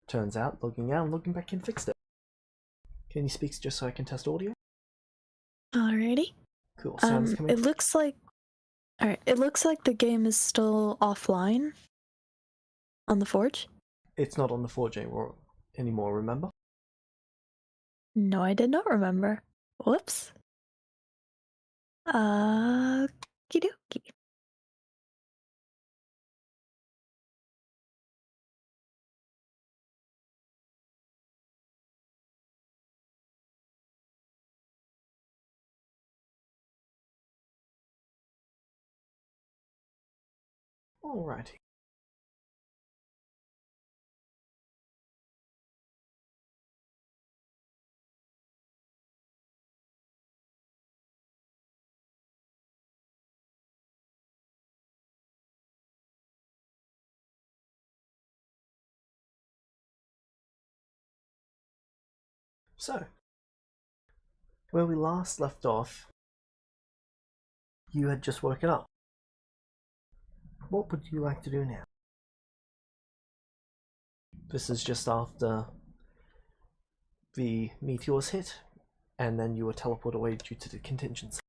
Turns out, logging out and logging back in fixed it. Can you speak just so I can test audio? Alrighty. Cool, sounds coming. It looks like... Alright, it looks like the game is still offline on the Forge. It's not on the Forge anymore, remember? No, I did not remember. Whoops. Okie dokie. Alrighty. So, where we last left off, you had just woken up. What would you like to do now? This is just after the meteors hit, and then you were teleported away due to the contingency.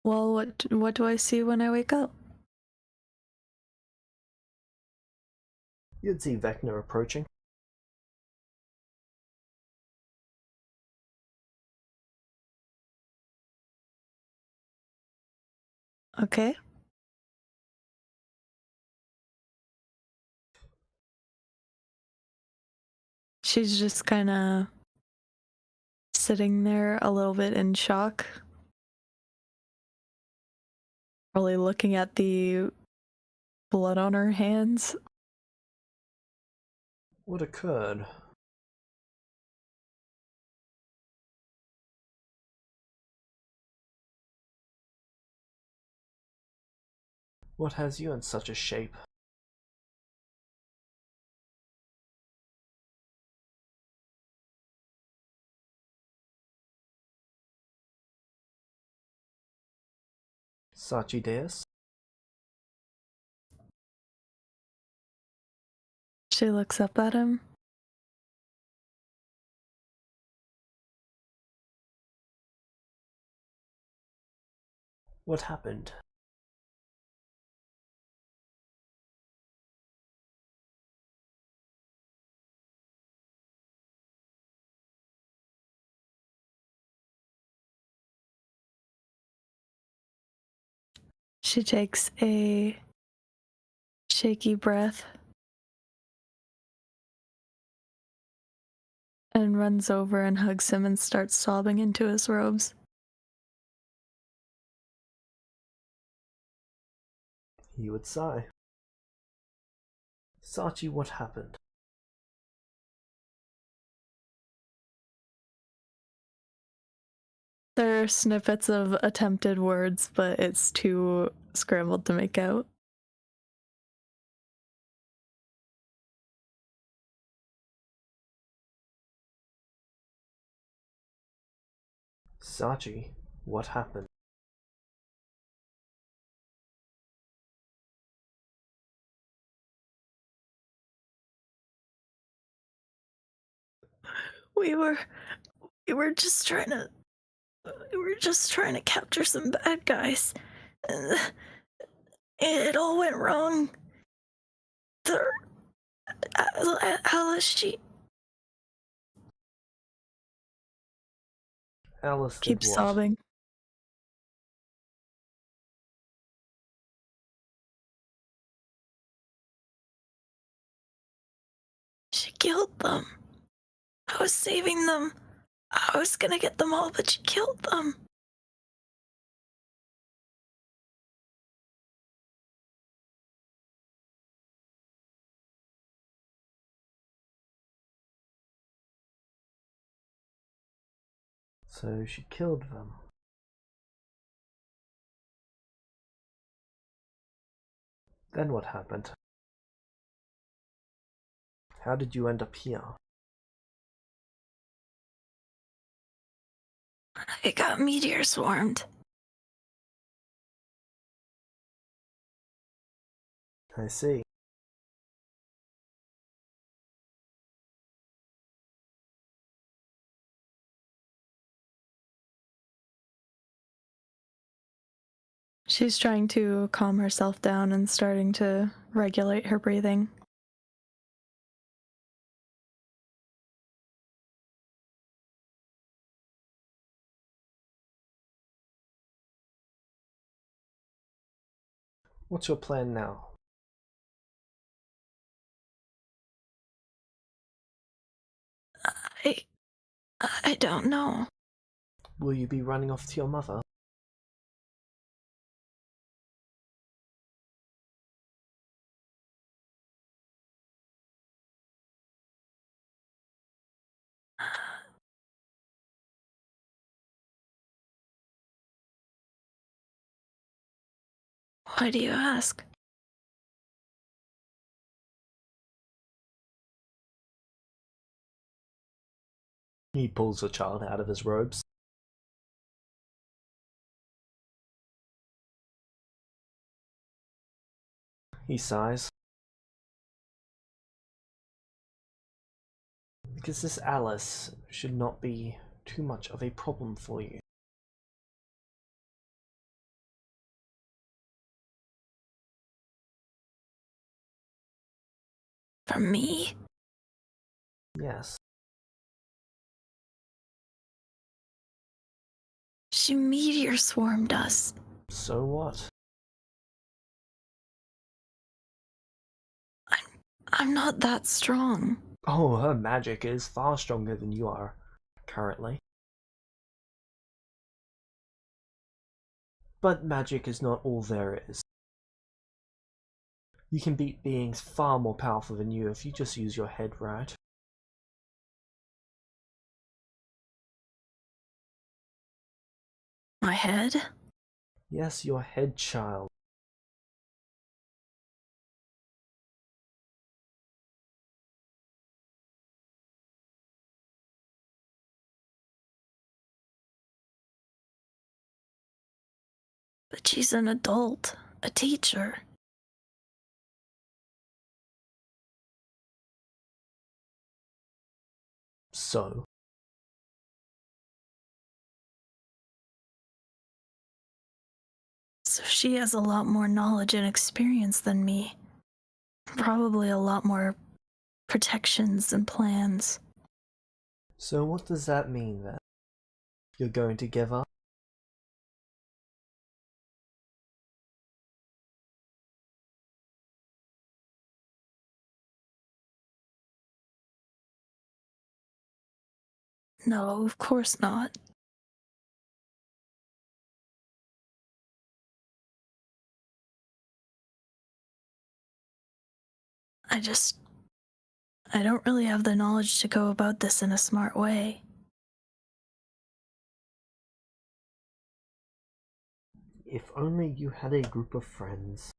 Well, what do I see when I wake up? You'd see Vecna approaching. Okay. She's just kind of sitting there a little bit in shock. Probably looking at the blood on her hands. What occurred? What has you in such a shape? Sachi Deus? She looks up at him. What happened? She takes a shaky breath and runs over and hugs him and starts sobbing into his robes. He would sigh. Sachi, what happened? There are snippets of attempted words, but it's too scrambled to make out. Sachi, what happened? We were just trying to capture some bad guys. And it all went wrong. Alice, she Alice did keeps what? sobbing. She killed them. I was saving them. I was gonna get them all, but she killed them. So she killed them. Then what happened? How did you end up here? I got meteor swarmed. I see. She's trying to calm herself down and starting to regulate her breathing. What's your plan now? I don't know. Will you be running off to your mother? Why do you ask? He pulls the child out of his robes. He sighs. Because this Alice should not be too much of a problem for you. For me? Yes. She meteor swarmed us. So what? I'm not that strong. Oh, her magic is far stronger than you are, currently. But magic is not all there is. You can beat beings far more powerful than you if you just use your head right. My head? Yes, your head, child. But she's an adult, a teacher. So? So she has a lot more knowledge and experience than me. Probably a lot more protections and plans. So what does that mean then? You're going to give up? No, of course not. I don't really have the knowledge to go about this in a smart way. If only you had a group of friends.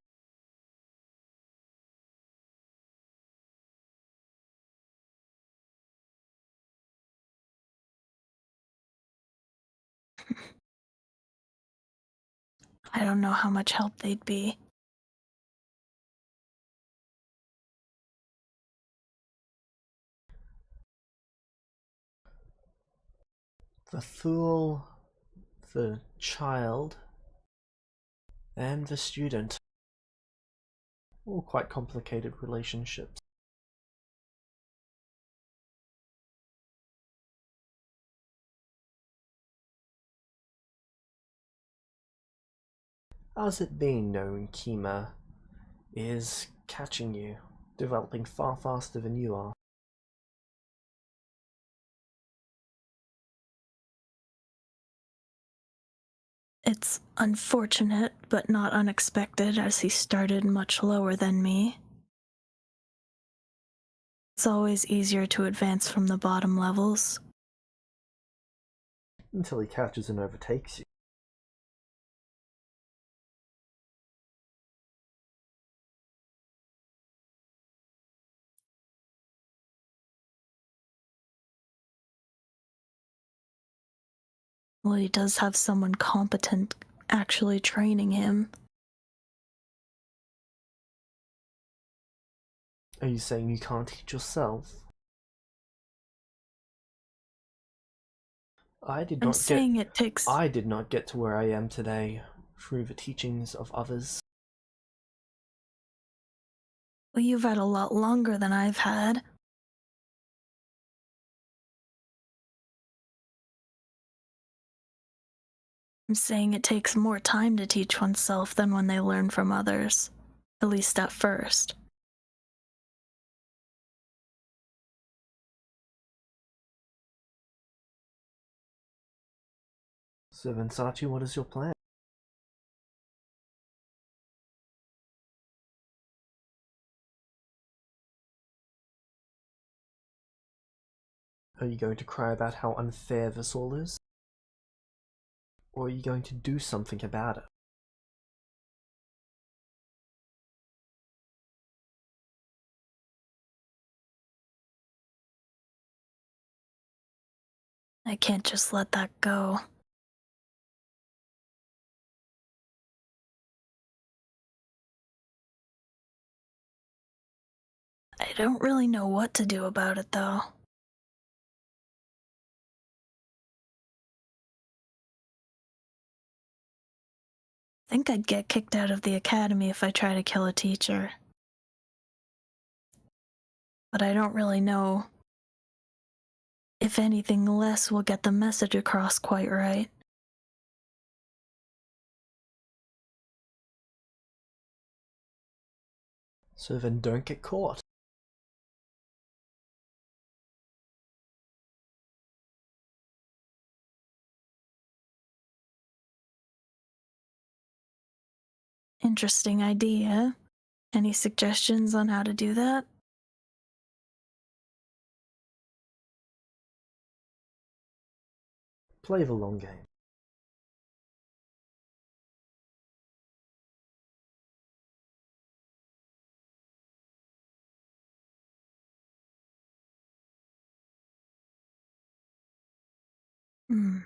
I don't know how much help they'd be. The fool, the child, and the student. All quite complicated relationships. How's it been knowing Kima is catching you, developing far faster than you are? It's unfortunate, but not unexpected, as he started much lower than me. It's always easier to advance from the bottom levels. Until he catches and overtakes you. Well, he does have someone competent actually training him. Are you saying you can't teach yourself? I did not get to where I am today through the teachings of others. Well, you've had a lot longer than I've had. I'm saying it takes more time to teach oneself than when they learn from others, at least at first. So then, Sachi, what is your plan? Are you going to cry about how unfair this all is? Or are you going to do something about it? I can't just let that go. I don't really know what to do about it, though. I think I'd get kicked out of the academy if I try to kill a teacher. But I don't really know if anything less will get the message across quite right. So then don't get caught. Interesting idea. Any suggestions on how to do that? Play the long game. Hmm.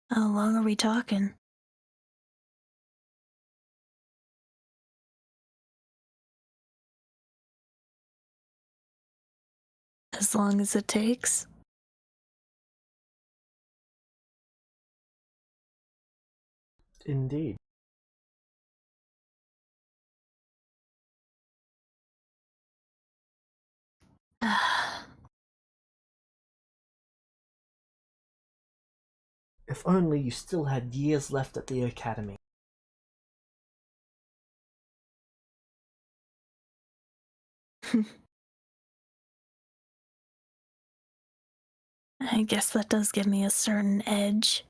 How long are we talking? As long as it takes? Indeed. If only you still had years left at the academy. I guess that does give me a certain edge.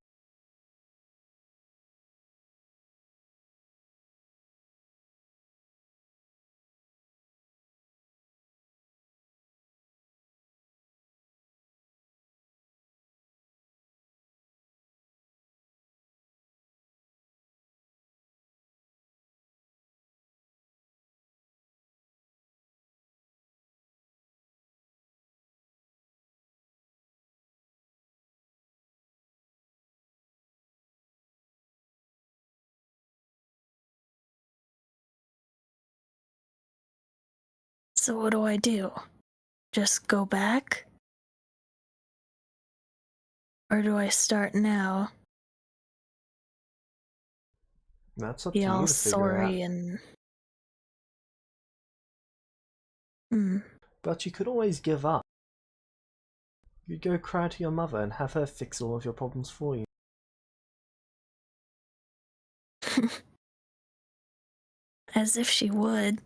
So what do I do? Just go back? Or do I start now? That's up Be to all you to figure out. sorry and... But you could always give up. You'd go cry to your mother and have her fix all of your problems for you. As if she would.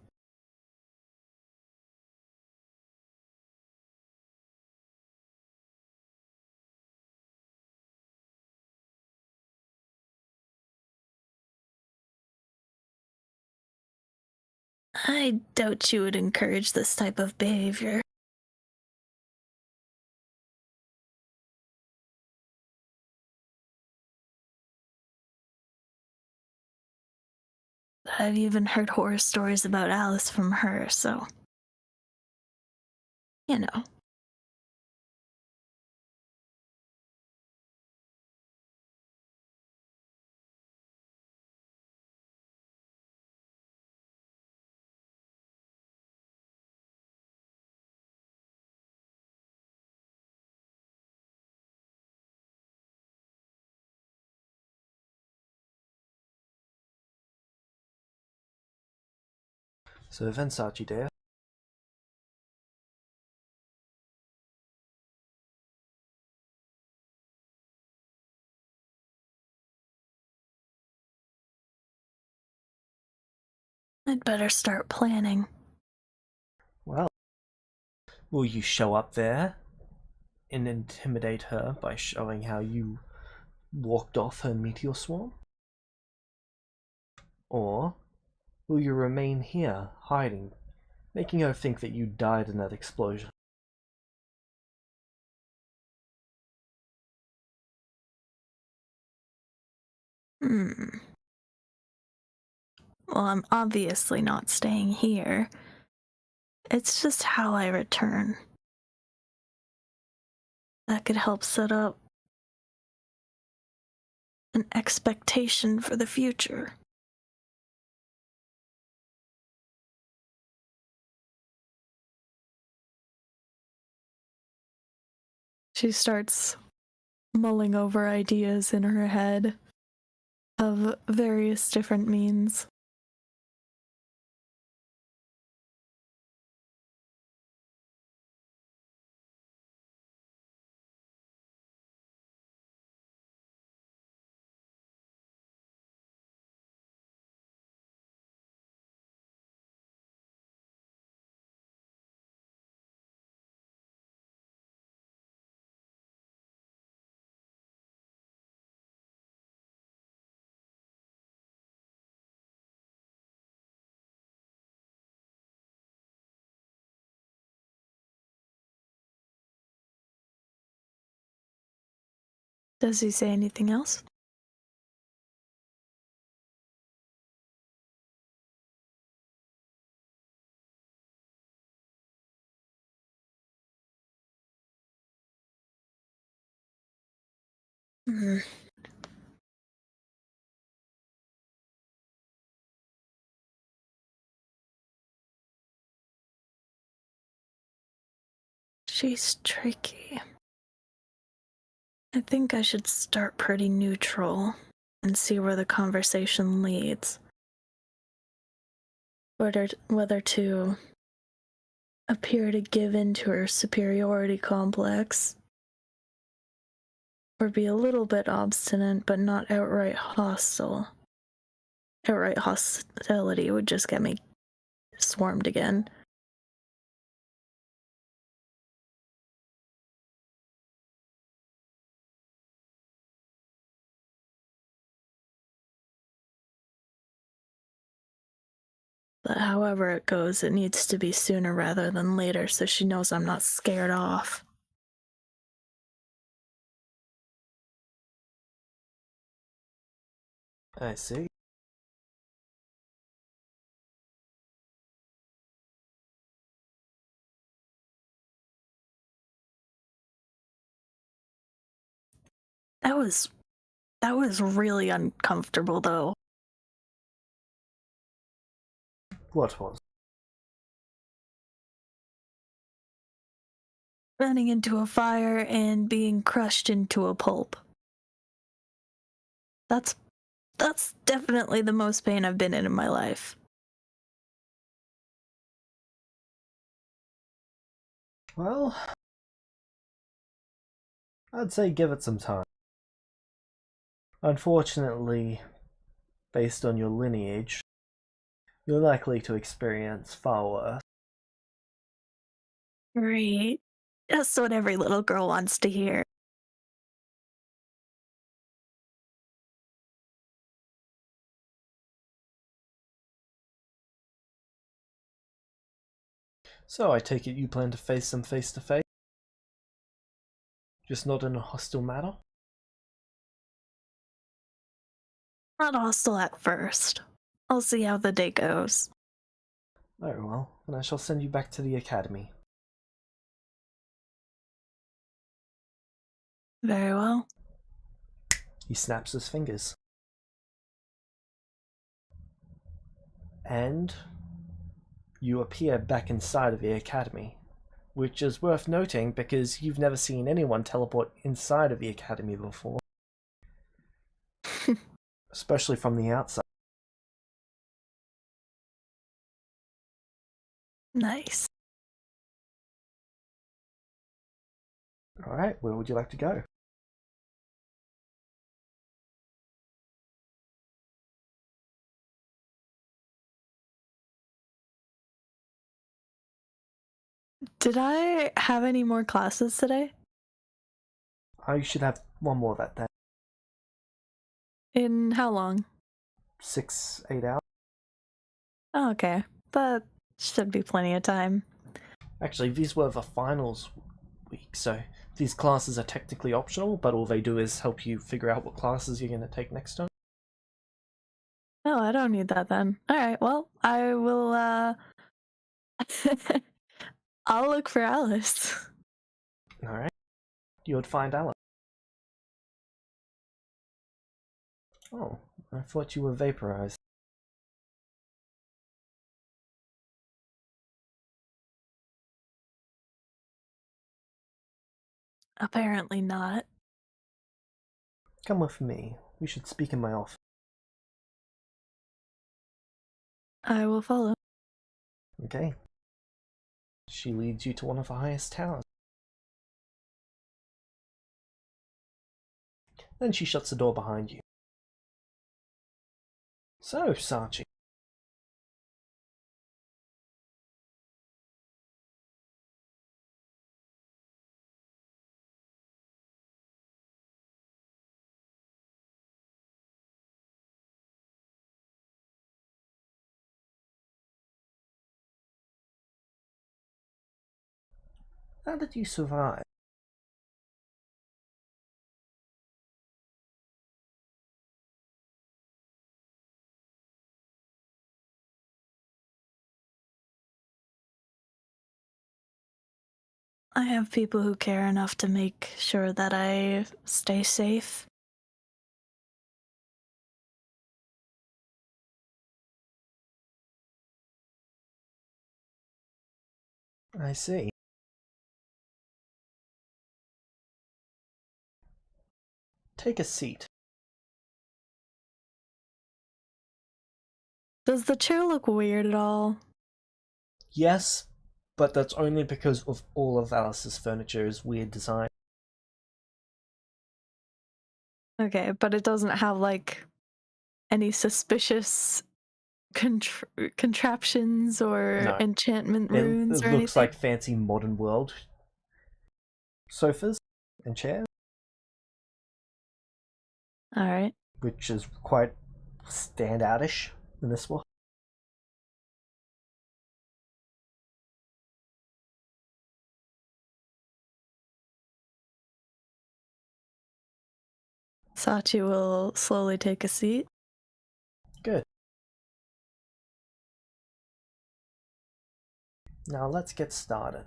I doubt she would encourage this type of behavior. I've even heard horror stories about Alice from her, so. You know. So then, Sachi dear, I'd better start planning. well, will you show up there and intimidate her by showing how you walked off her meteor swarm? Or will you remain here, hiding, making her think that you died in that explosion? Well, I'm obviously not staying here. It's just how I return. That could help set up an expectation for the future. She starts mulling over ideas in her head of various different means. Does he say anything else? Mm. She's tricky. I think I should start pretty neutral and see where the conversation leads. Whether to appear to give in to her superiority complex, or be a little bit obstinate but not outright hostile. Outright hostility would just get me swarmed again. But however it goes, it needs to be sooner rather than later so she knows I'm not scared off. I see. That was really uncomfortable though. What was? Running into a fire and being crushed into a pulp. That's definitely the most pain I've been in my life. Well, I'd say give it some time. Unfortunately, based on your lineage, you're likely to experience far worse. Great. Just what every little girl wants to hear. So I take it you plan to face them face to face? Just not in a hostile manner? Not hostile at first. I'll see how the day goes. Very well, then I shall send you back to the academy. Very well. He snaps his fingers. And you appear back inside of the academy, which is worth noting because you've never seen anyone teleport inside of the academy before. Especially from the outside. Nice. Alright, where would you like to go? Did I have any more classes today? I should have one more that day. In how long? 6, 8 hours. Oh, okay. That should be plenty of time. Actually, these were the finals week, so these classes are technically optional, but all they do is help you figure out what classes you're going to take next time. Oh, I don't need that then. Alright, well, I will, I'll look for Alice. Alright. You would find Alice. Oh, I thought you were vaporized. Apparently not. Come with me. We should speak in my office. I will follow. Okay. She leads you to one of the highest towers. Then she shuts the door behind you. So, Sachi. How did you survive? I have people who care enough to make sure that I stay safe. I see. Take a seat. Does the chair look weird at all? Yes, but that's only because of all of Alice's furniture is weird design. Okay, but it doesn't have, like, any suspicious contraptions or No. enchantment It runes or looks anything? like fancy modern world sofas and chairs, Alright. which is quite standoutish in this one. Sachi will slowly take a seat. Good. Now let's get started.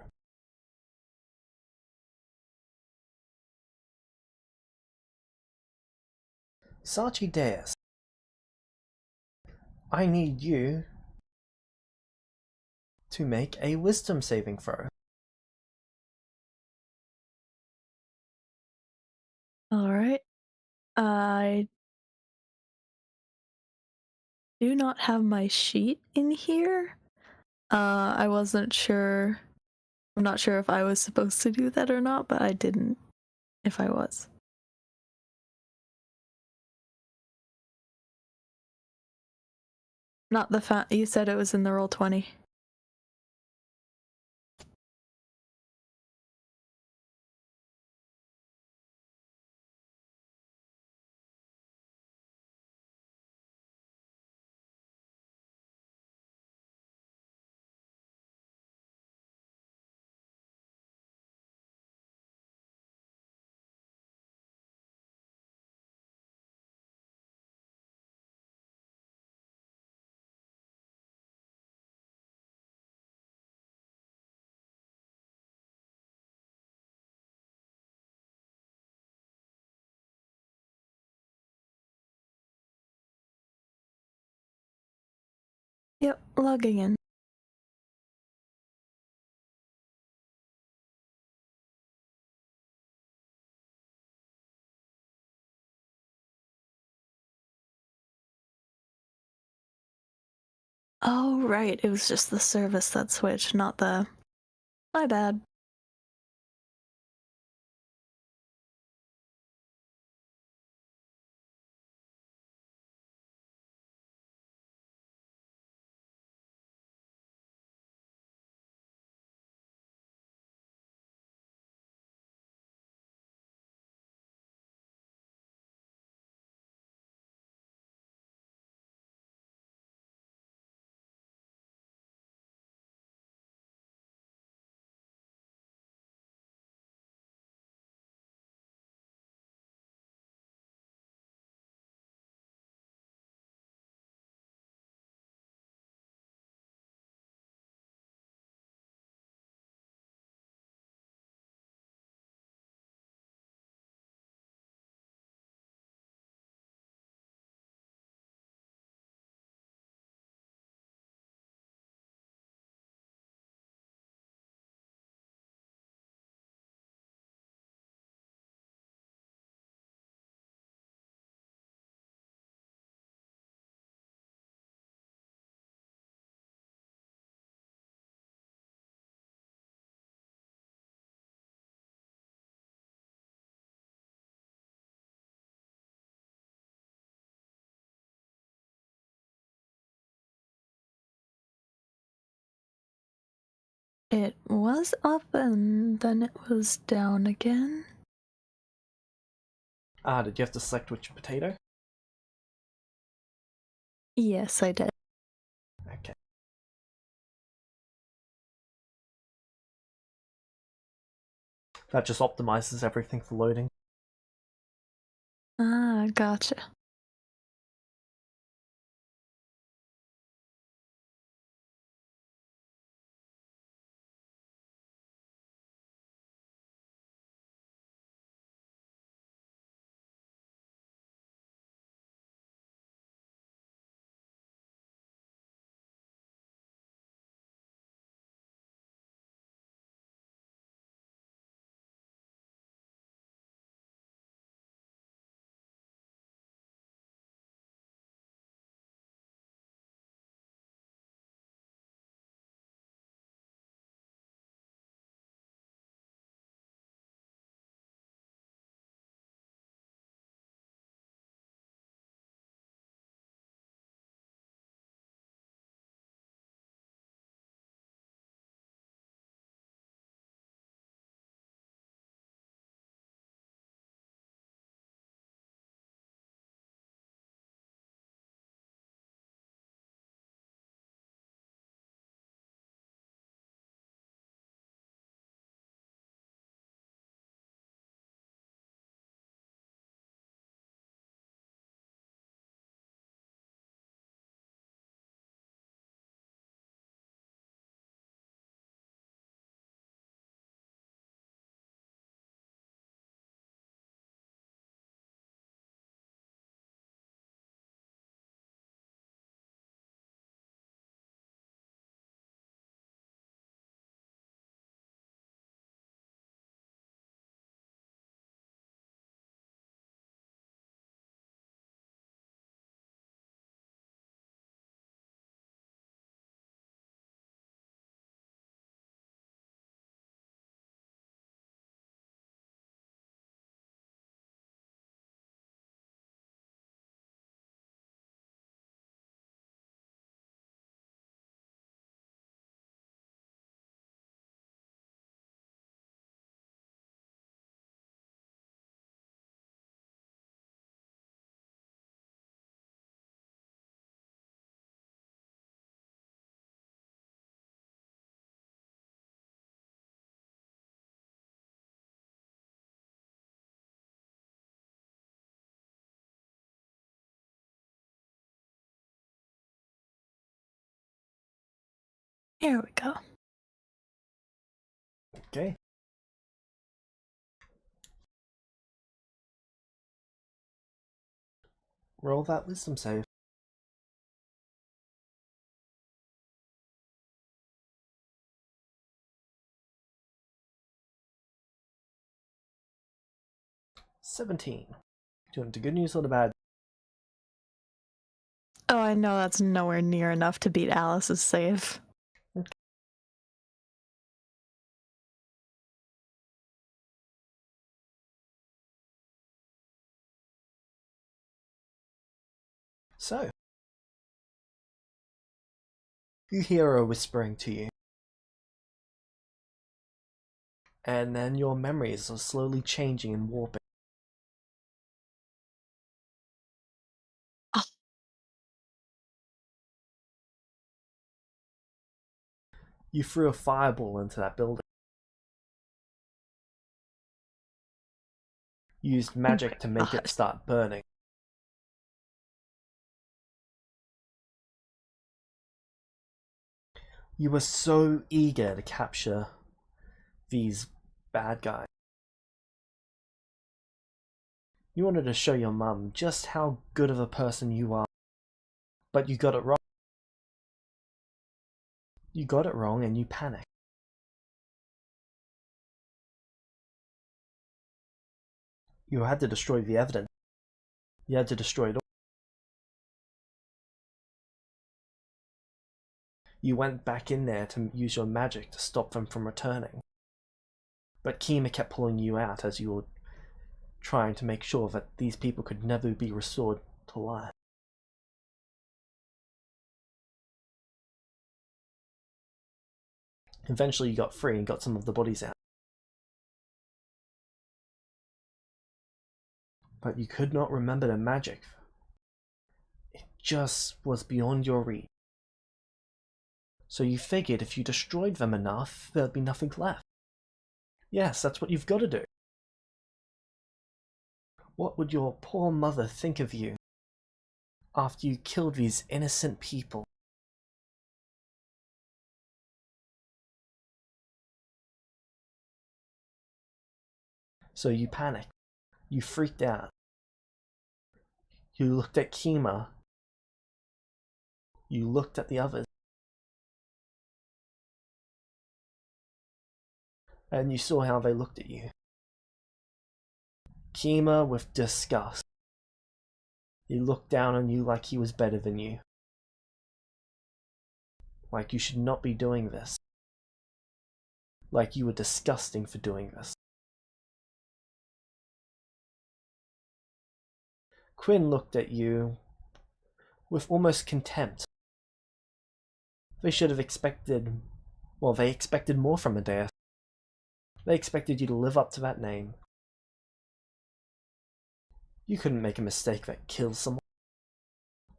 Sachi Deus, I need you to make a wisdom saving throw. Alright. I do not have my sheet in here. I wasn't sure. I'm not sure if I was supposed to do that or not, but I didn't if I was. Not the you said it was in the roll 20. Yep, logging in. Oh, right, it was just the service that switched, not the... My bad. It was up and then it was down again. Did you have to select which potato? Yes, I did. Okay. That just optimizes everything for loading. Ah, gotcha. Here we go. Okay. Roll that wisdom save. 17. Do you want the good news or the bad? Oh, I know that's nowhere near enough to beat Alice's save. Okay. So, you hear her whispering to you. And then your memories are slowly changing and warping. Oh. You threw a fireball into that building. You used magic to make it start burning. You were so eager to capture these bad guys. You wanted to show your mum just how good of a person you are. But you got it wrong. You got it wrong and you panicked. You had to destroy the evidence. You had to destroy it all. You went back in there to use your magic to stop them from returning. But Kima kept pulling you out as you were trying to make sure that these people could never be restored to life. Eventually you got free and got some of the bodies out. But you could not remember the magic. It just was beyond your reach. So you figured if you destroyed them enough, there'd be nothing left. Yes, that's what you've got to do. What would your poor mother think of you after you killed these innocent people? So you panicked. You freaked out. You looked at Kima. You looked at the others. And you saw how they looked at you. Kima with disgust. He looked down on you like he was better than you. Like you should not be doing this. Like you were disgusting for doing this. Quinn looked at you with almost contempt. They should have expected... Well, they expected more from a deus. They expected you to live up to that name. You couldn't make a mistake that kills someone.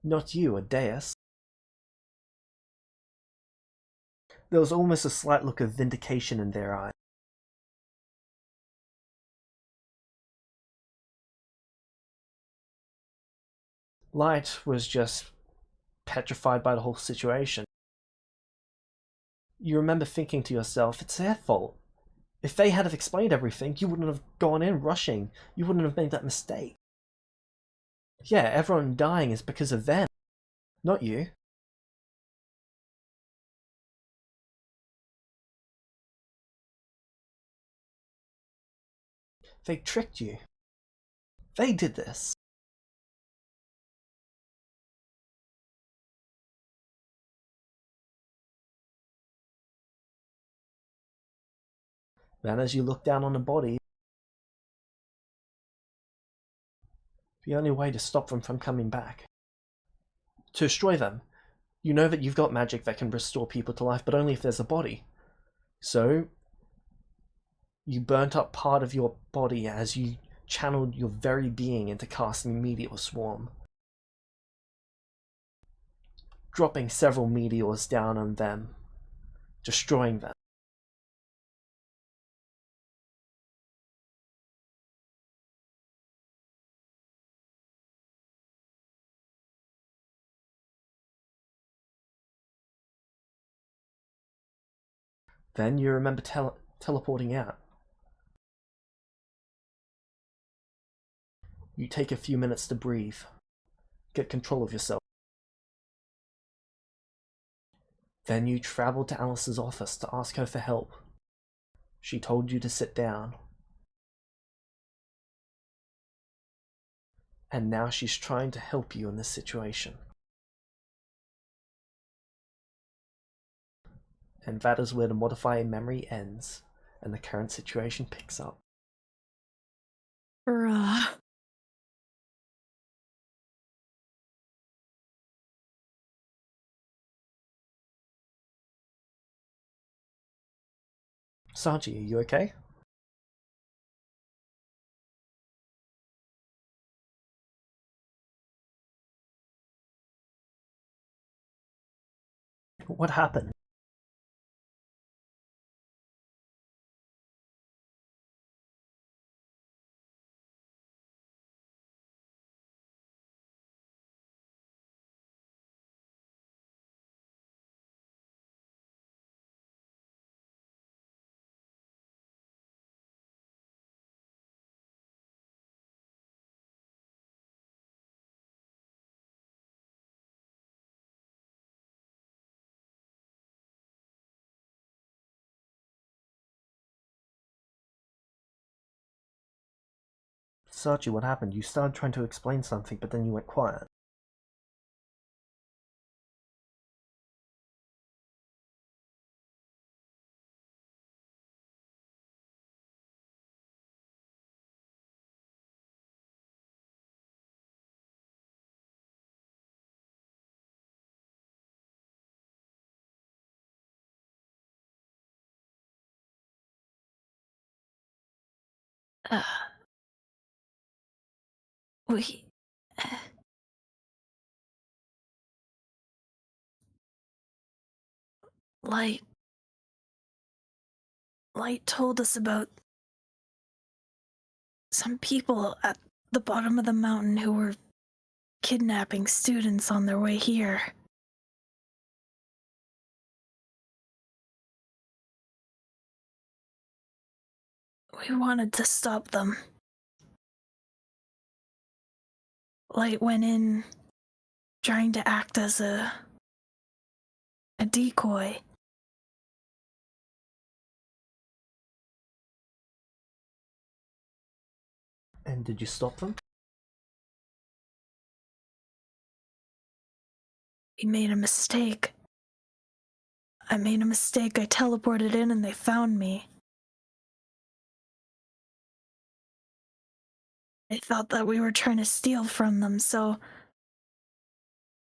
Not you, a deus. There was almost a slight look of vindication in their eyes. Light was just petrified by the whole situation. You remember thinking to yourself, it's their fault. If they had have explained everything, you wouldn't have gone in rushing. You wouldn't have made that mistake. Yeah, everyone dying is because of them, not you. They tricked you. They did this. Then as you look down on the body, the only way to stop them from coming back, to destroy them, you know that you've got magic that can restore people to life, but only if there's a body. So, you burnt up part of your body as you channeled your very being into casting Meteor Swarm, dropping several meteors down on them, destroying them. Then you remember teleporting out. You take a few minutes to breathe, get control of yourself. Then you traveled to Alice's office to ask her for help. She told you to sit down. and now she's trying to help you in this situation. And that is where the modifier memory ends, and the current situation picks up. Bruh. Sachi, are you okay? What happened? Sachi, what happened? You started trying to explain something, but then you went quiet. Uh, we. Light. Light told us about some people at the bottom of the mountain who were kidnapping students on their way here. We wanted to stop them. Light went in trying to act as a decoy. And did you stop them? We made a mistake. I made a mistake. I teleported in and they found me. They thought that we were trying to steal from them, so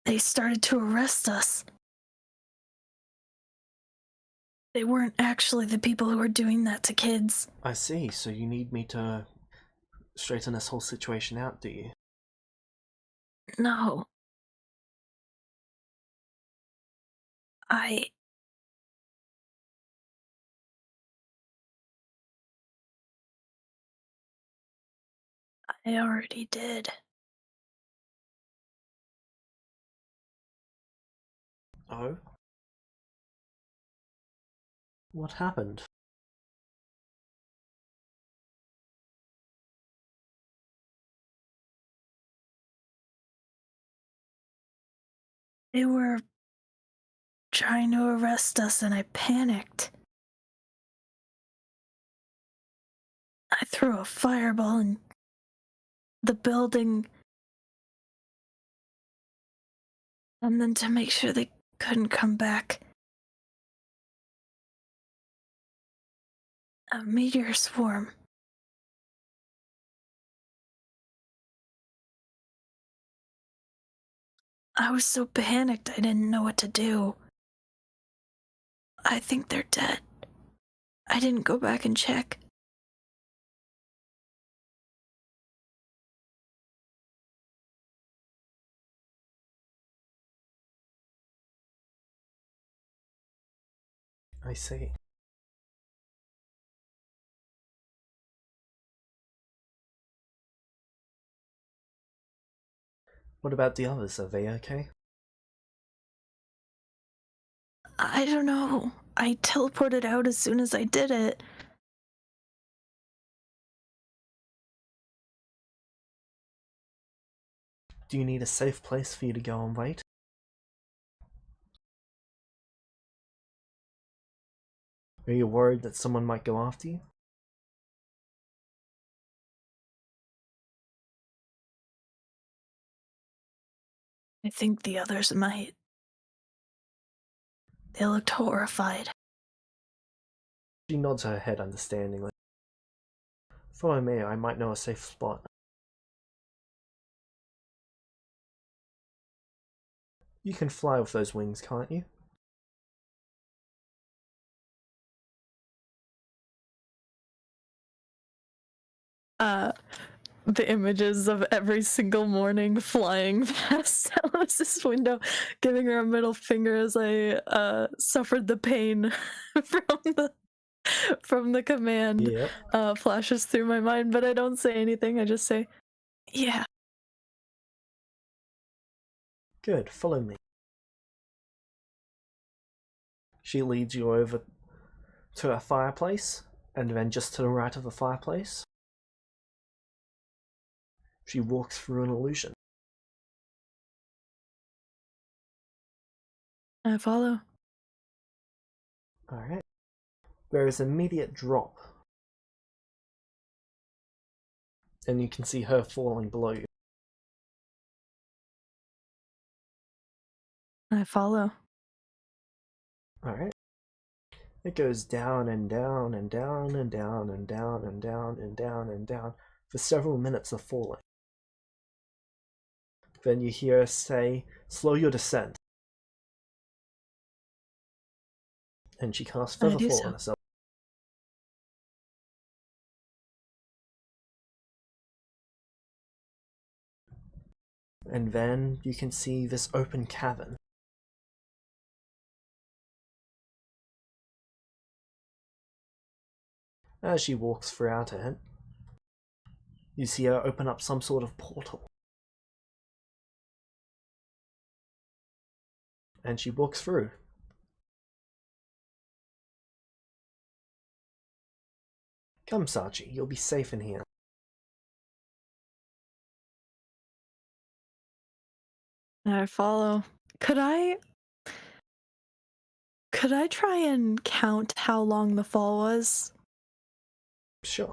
they started to arrest us. They weren't actually the people who were doing that to kids. I see, so you need me to straighten this whole situation out, do you? No. I already did. Oh? What happened? They were trying to arrest us and I panicked. I threw a fireball in the building, and then to make sure they couldn't come back, a meteor swarm. I was so panicked I didn't know what to do. I think they're dead. I didn't go back and check. I see. What about the others? Are they okay? I don't know. I teleported out as soon as I did it. Do you need a safe place for you to go and wait? Are you worried that someone might go after you? I think the others might. They looked horrified. She nods her head understandingly. Follow me, I might know a safe spot. You can fly with those wings, can't you? The images of every single morning flying past Alice's window, giving her a middle finger as I suffered the pain from the command, Yep. flashes through my mind, but I don't say anything. I just say, "Yeah." Good, follow me. She leads you over to a fireplace, and then just to the right of the fireplace, she walks through an illusion. I follow. Alright. There is an immediate drop, and you can see her falling below you. I follow. Alright. It goes down and down and down and down and down and down and down and down for several minutes of falling. Then you hear her say, "Slow your descent." And she casts I further do fall so. on herself. And then you can see this open cavern. As she walks throughout it, you see her open up some sort of portal. And she walks through. Come, Sachi, you'll be safe in here. I follow. Could I try and count how long the fall was? Sure.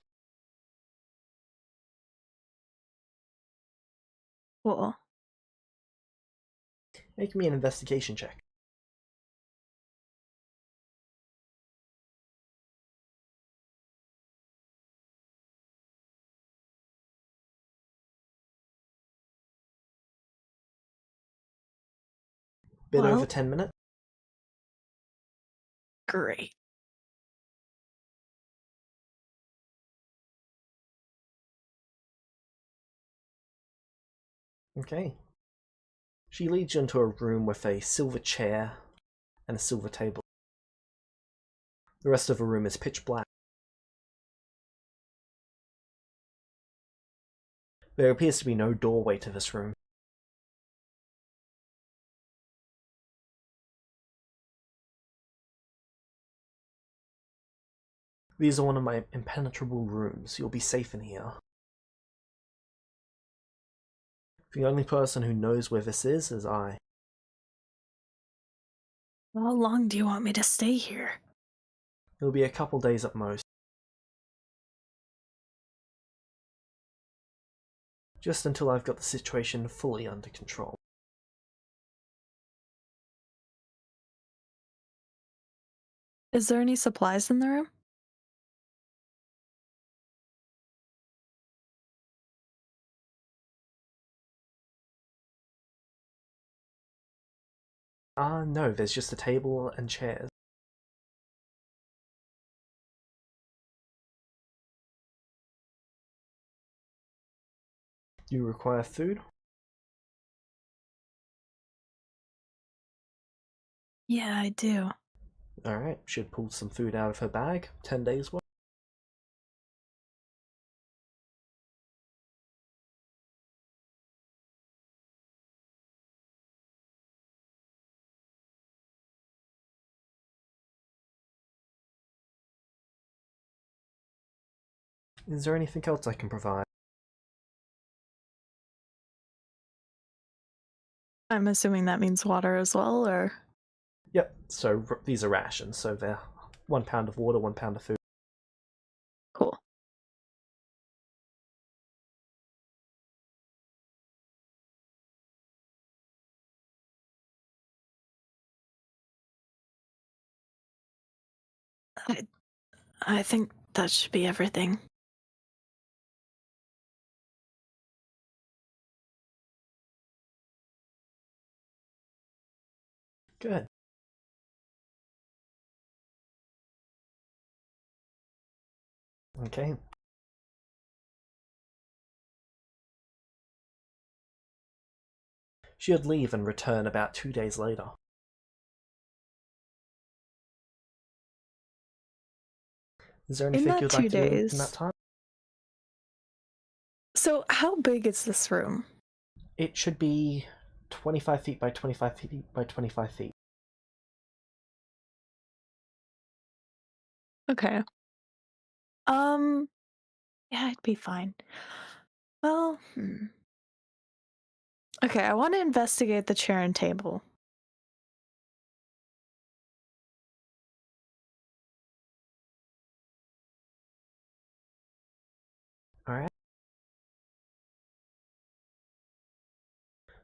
Cool. Make me an investigation check. Bit Well, over 10 minutes. great. Okay. She leads you into a room with a silver chair and a silver table. The rest of the room is pitch black. There appears to be no doorway to this room. These are one of my impenetrable rooms. You'll be safe in here. The only person who knows where this is I. How long do you want me to stay here? It'll be a couple days at most. Just until I've got the situation fully under control. Is there any supplies in the room? No, there's just a table and chairs. You require food? Yeah, I do. Alright, should pull some food out of her bag. 10 days worth. Is there anything else I can provide? I'm assuming that means water as well, or? Yep, so these are rations, so they're 1 pound of water, 1 pound of food. Cool. I think that should be everything. Good. Okay. She'd leave and return about 2 days later. Is there In anything that you'd 2 like to do in days. that time? So, how big is this room? It should be 25 feet by 25 feet by 25 feet. Okay. Yeah, it'd be fine. Well, Okay, I want to investigate the chair and table. Alright.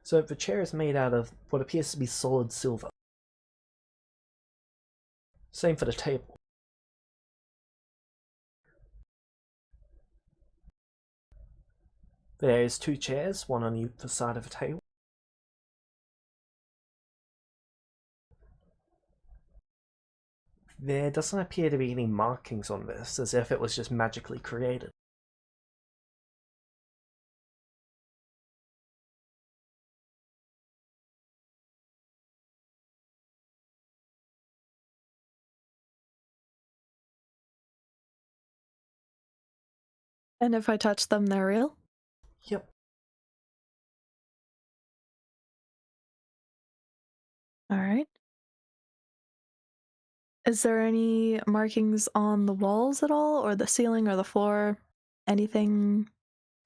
So the chair is made out of what appears to be solid silver. Same for the table. There's 2 chairs, one on either side of the table. There doesn't appear to be any markings on this, as if it was just magically created. And if I touch them, they're real? Yep. Alright. Is there any markings on the walls at all, or the ceiling, or the floor? Anything?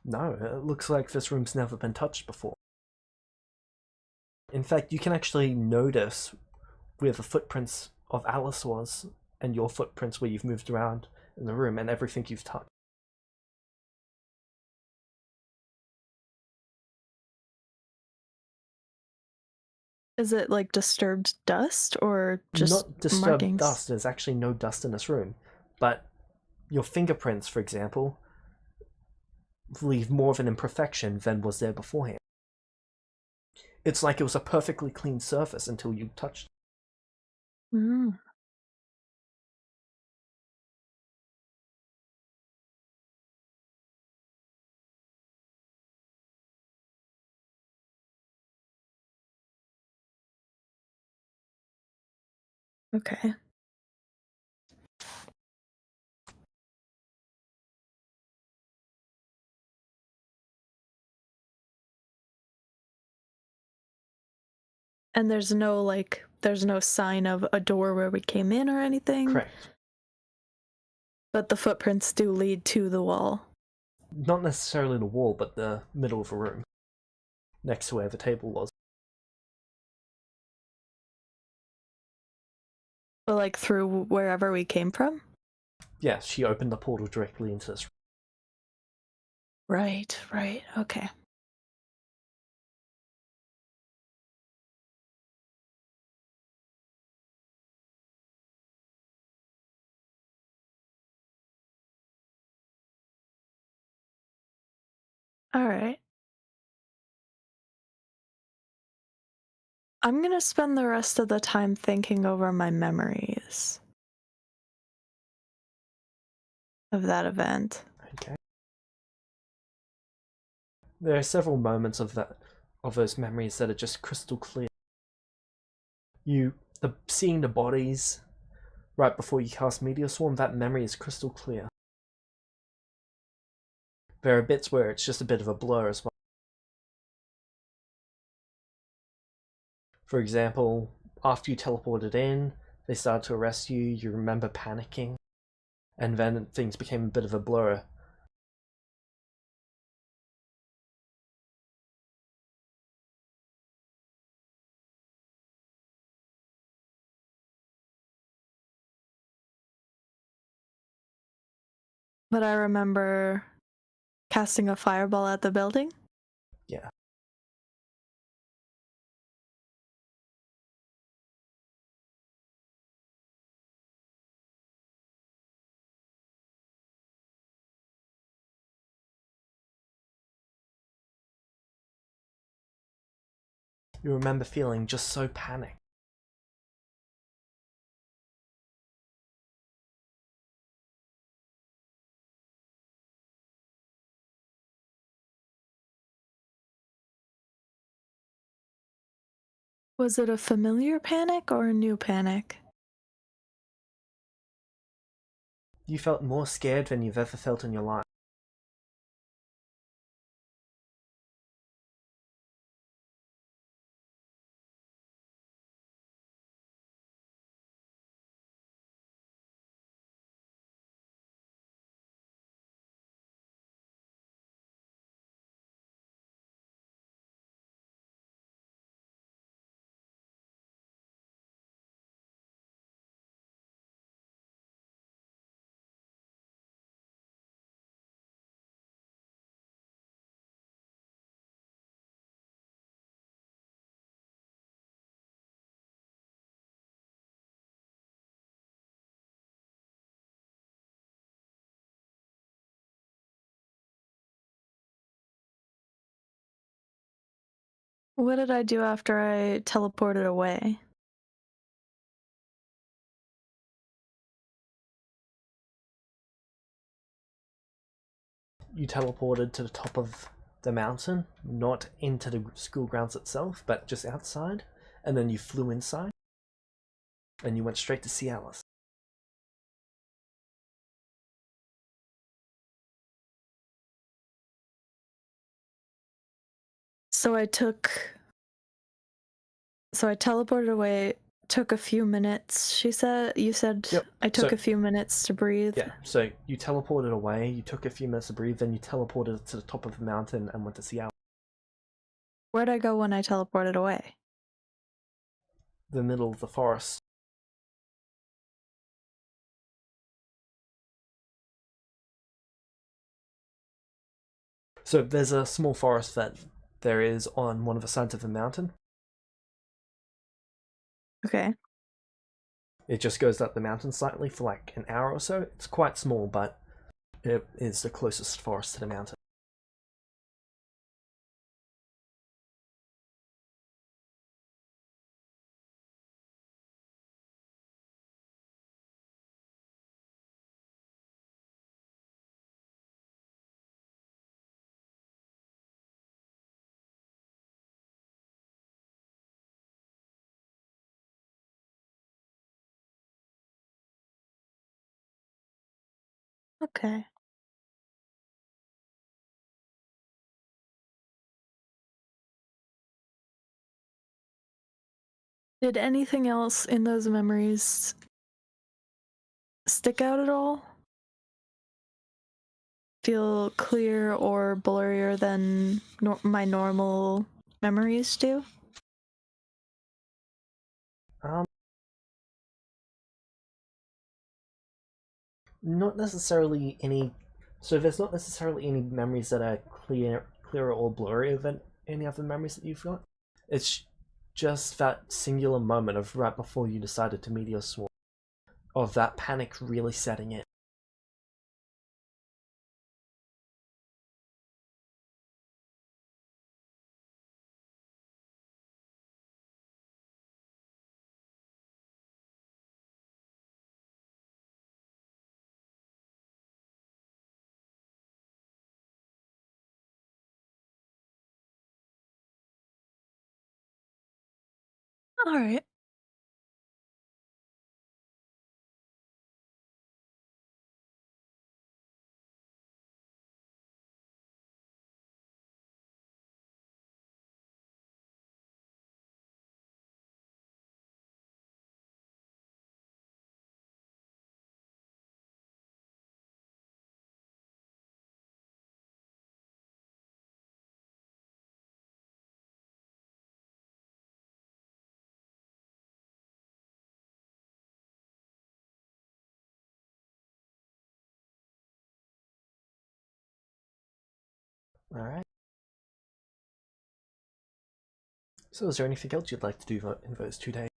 No, it looks like this room's never been touched before. In fact, you can actually notice where the footprints of Alice was, and your footprints where you've moved around in the room, and everything you've touched. Is it like disturbed dust, or just Not disturbed markings? dust, there's actually no dust in this room, but your fingerprints, for example, leave more of an imperfection than was there beforehand. It's like it was a perfectly clean surface until you touched it. Mm. Okay. And there's no sign of a door where we came in or anything? Correct. But the footprints do lead to the wall. Not necessarily the wall, but the middle of the room, next to where the table was. But like through wherever we came from? Yeah, she opened the portal directly into this room. Right, okay. Alright. I'm gonna spend the rest of the time thinking over my memories of that event. Okay. There are several moments of those memories that are just crystal clear. Seeing the bodies right before you cast Meteor Swarm, that memory is crystal clear. There are bits where it's just a bit of a blur as well. For example, after you teleported in, they started to arrest you, you remember panicking, and then things became a bit of a blur. But I remember casting a fireball at the building. Yeah. You remember feeling just so panicked. Was it a familiar panic or a new panic? You felt more scared than you've ever felt in your life. What did I do after I teleported away? You teleported to the top of the mountain, not into the school grounds itself, but just outside, and then you flew inside, and you went straight to see Alice. So I teleported away, took a few minutes. You said Yep. I took So- a few minutes to breathe. Yeah, so you teleported away, you took a few minutes to breathe, then you teleported to the top of the mountain and went to see Alice. Where'd I go when I teleported away? The middle of the forest. So there's a small forest that there is on one of the sides of the mountain. Okay. It just goes up the mountain slightly for like an hour or so. It's quite small, but it is the closest forest to the mountain. Okay. Did anything else in those memories stick out at all? Feel clear or blurrier than my normal memories do? Not necessarily any. So there's not necessarily any memories that are clearer or blurrier than any other memories that you've got. It's just that singular moment of right before you decided to meet your swarm, of that panic really setting in. All right. Alright. So is there anything else you'd like to do in those 2 days?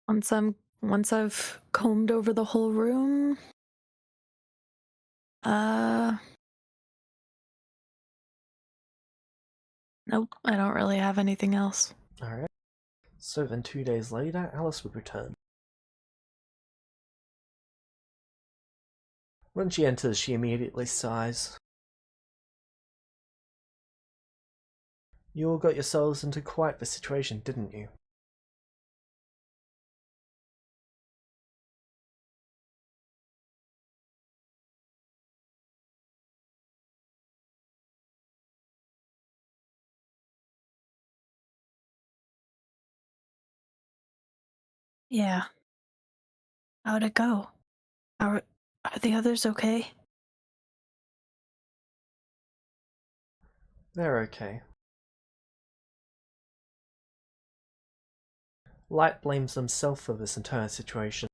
Once I've combed over the whole room, Nope, I don't really have anything else. Alright. So then 2 days later, Alice would return. When she enters, she immediately sighs. You all got yourselves into quite the situation, didn't you? Yeah. How'd it go? Are the others okay? They're okay. Light blames himself for this entire situation.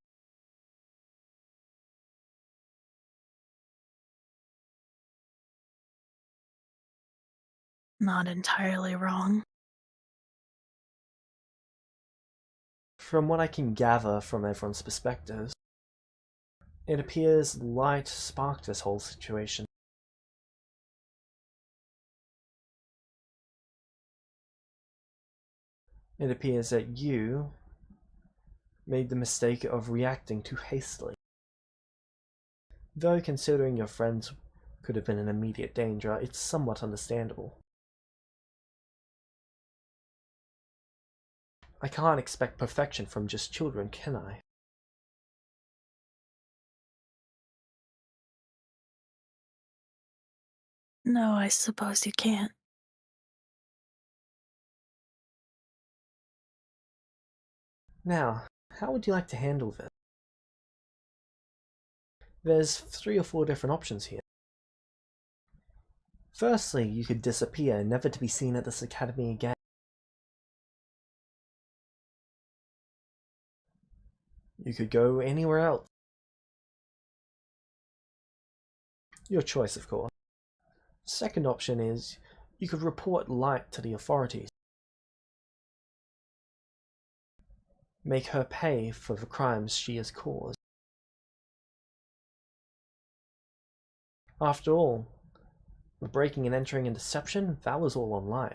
Not entirely wrong. From what I can gather from everyone's perspectives, it appears Light sparked this whole situation. It appears that you made the mistake of reacting too hastily. Though considering your friends could have been in immediate danger, it's somewhat understandable. I can't expect perfection from just children, can I? No, I suppose you can't. Now, how would you like to handle this? There's 3 or 4 different options here. Firstly, you could disappear, never to be seen at this academy again. You could go anywhere else. Your choice, of course. Second option is, you could report Light to the authorities. Make her pay for the crimes she has caused. After all, the breaking and entering and deception, that was all online.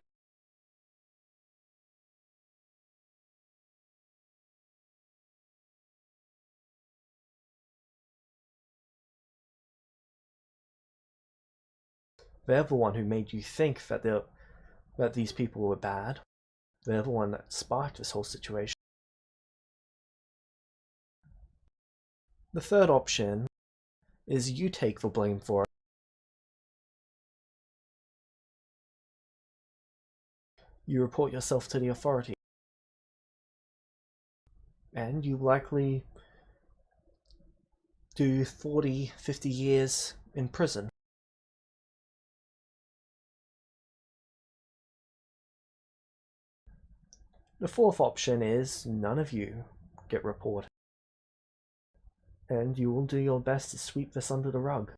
They're the one who made you think that these people were bad. They're the one that sparked this whole situation. The third option is you take the blame for it. You report yourself to the authorities. And you likely do 40, 50 years in prison. The fourth option is none of you get reported. And you will do your best to sweep this under the rug.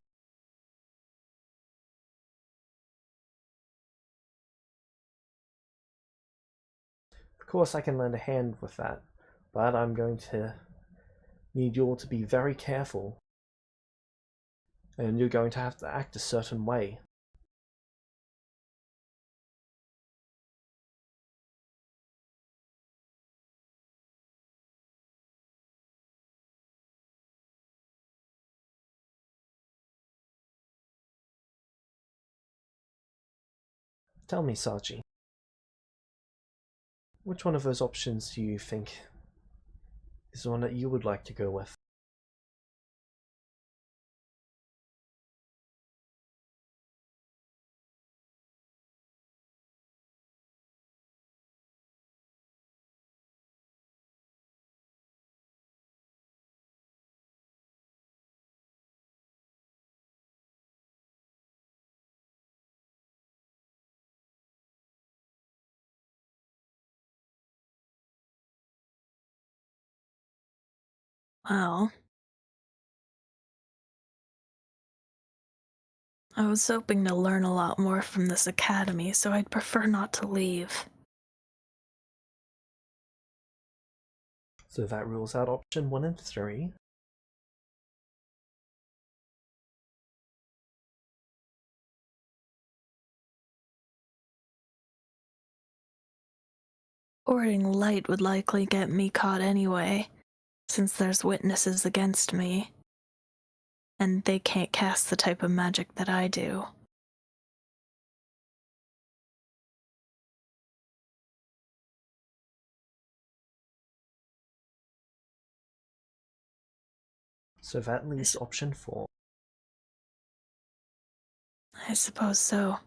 Of course I can lend a hand with that, but I'm going to need you all to be very careful. And you're going to have to act a certain way. Tell me, Sachi, which one of those options do you think is the one that you would like to go with? Well, I was hoping to learn a lot more from this academy, so I'd prefer not to leave. So that rules out option 1 and 3. Ordering light would likely get me caught anyway, since there's witnesses against me. And they can't cast the type of magic that I do. So that leaves option 4. I suppose so.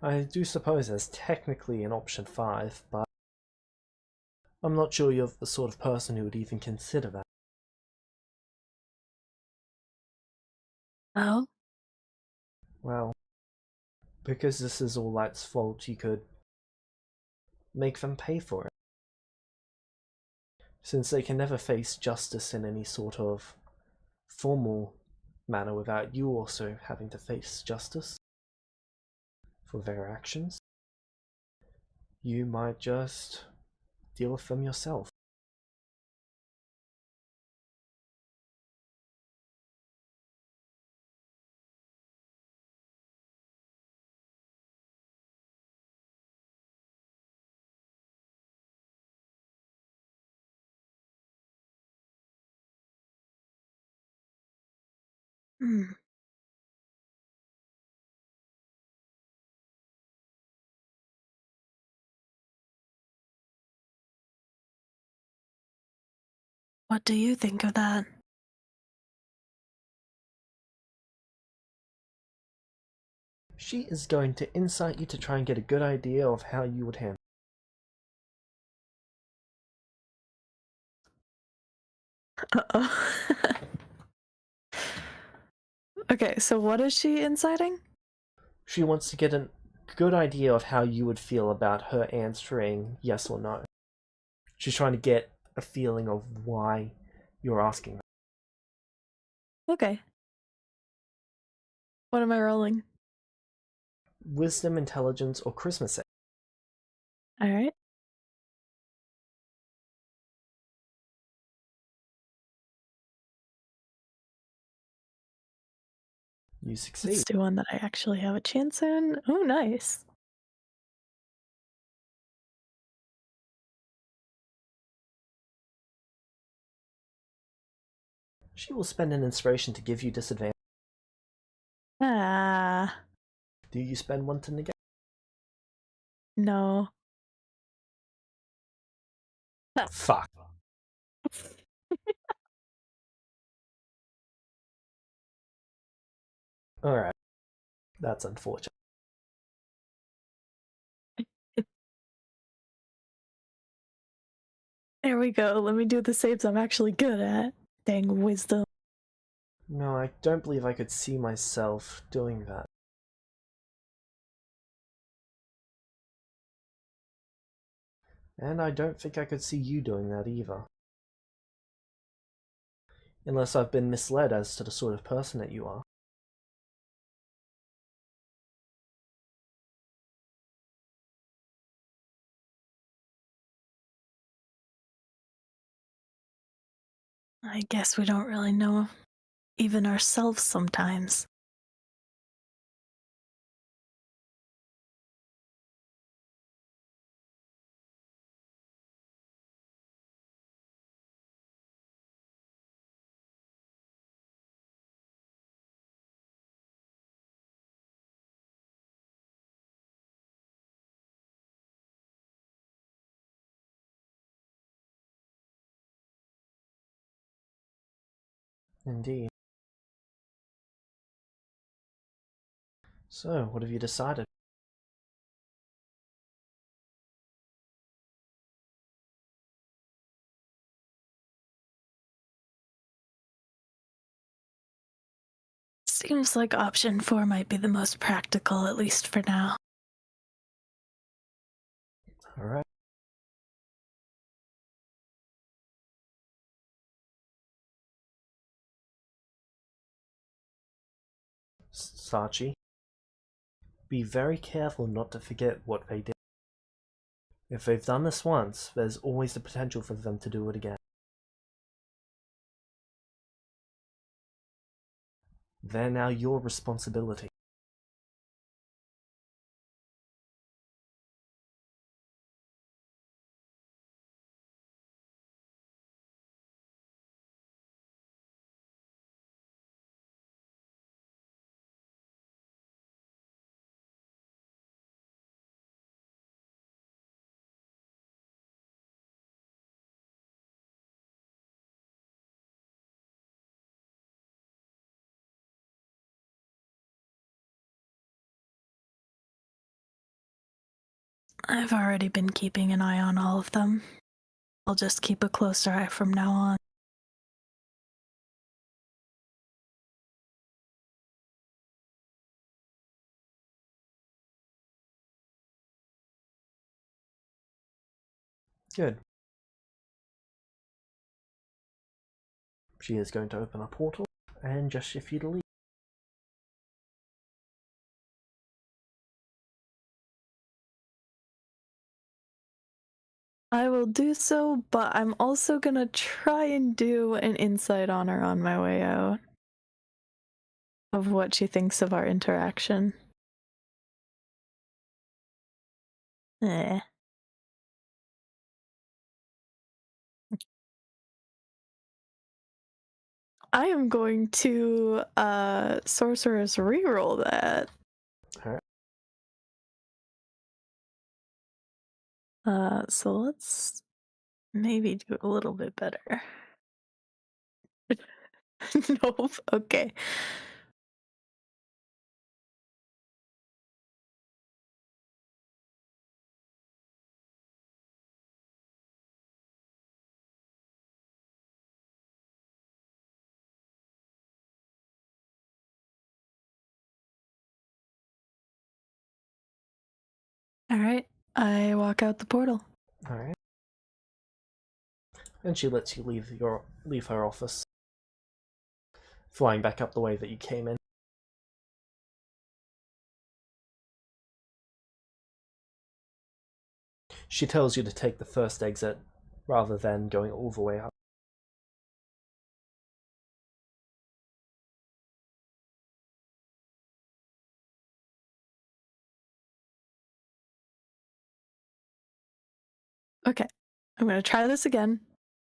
I do suppose there's technically an option 5, but I'm not sure you're the sort of person who would even consider that. Oh? Well, because this is all Light's fault, you could make them pay for it. Since they can never face justice in any sort of formal manner without you also having to face justice for their actions, you might just deal with them yourself. Hmm. What do you think of that? She is going to incite you to try and get a good idea of how you would handle. Uh-oh. Okay, so what is she inciting? She wants to get a good idea of how you would feel about her answering yes or no. She's trying to get a feeling of why you're asking. Okay. What am I rolling? Wisdom, intelligence, or charisma save. Alright. You succeed. Let's do one that I actually have a chance in. Oh, nice. She will spend an inspiration to give you disadvantage. Ah, Do you spend one to negate? no. Fuck. Alright. That's unfortunate. There we go. Let me do the saves I'm actually good at. Dang wisdom. No, I don't believe I could see myself doing that. And I don't think I could see you doing that either. Unless I've been misled as to the sort of person that you are. I guess we don't really know even ourselves sometimes. Indeed. So, what have you decided? Seems like option 4 might be the most practical, at least for now. Alright. Sachi, be very careful not to forget what they did. If they've done this once, there's always the potential for them to do it again. They're now your responsibility. I've already been keeping an eye on all of them. I'll just keep a closer eye from now on. Good. She is going to open a portal and just shift you to leave. I will do so, but I'm also gonna try and do an insight on her on my way out of what she thinks of our interaction. Eh. I am going to sorcerer's reroll that. Alright. So let's maybe do a little bit better. Nope. Okay. All right. I walk out the portal. Alright. And she lets you leave her office, flying back up the way that you came in. She tells you to take the first exit rather than going all the way up. Okay. I'm going to try this again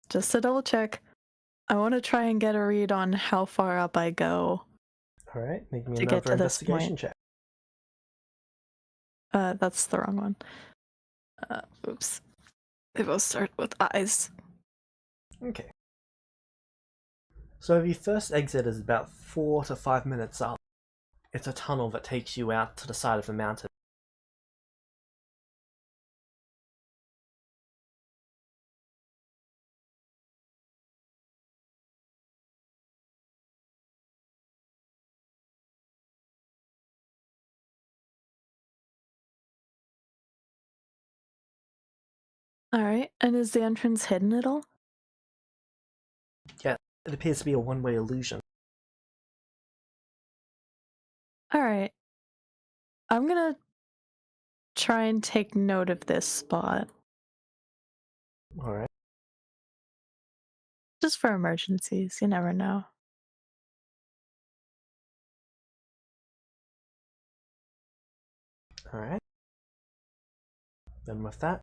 just to double check. I want to try and get a read on how far up I go. Alright, make me To get another to this investigation point. check. That's the wrong one. Oops. They both start with eyes. Okay. So the first exit is about 4 to 5 minutes up. It's a tunnel that takes you out to the side of the mountain. All right. And is the entrance hidden at all? Yeah, it appears to be a one-way illusion. All right. I'm going to try and take note of this spot. Alright. Just for emergencies. You never know. Alright. Then with that,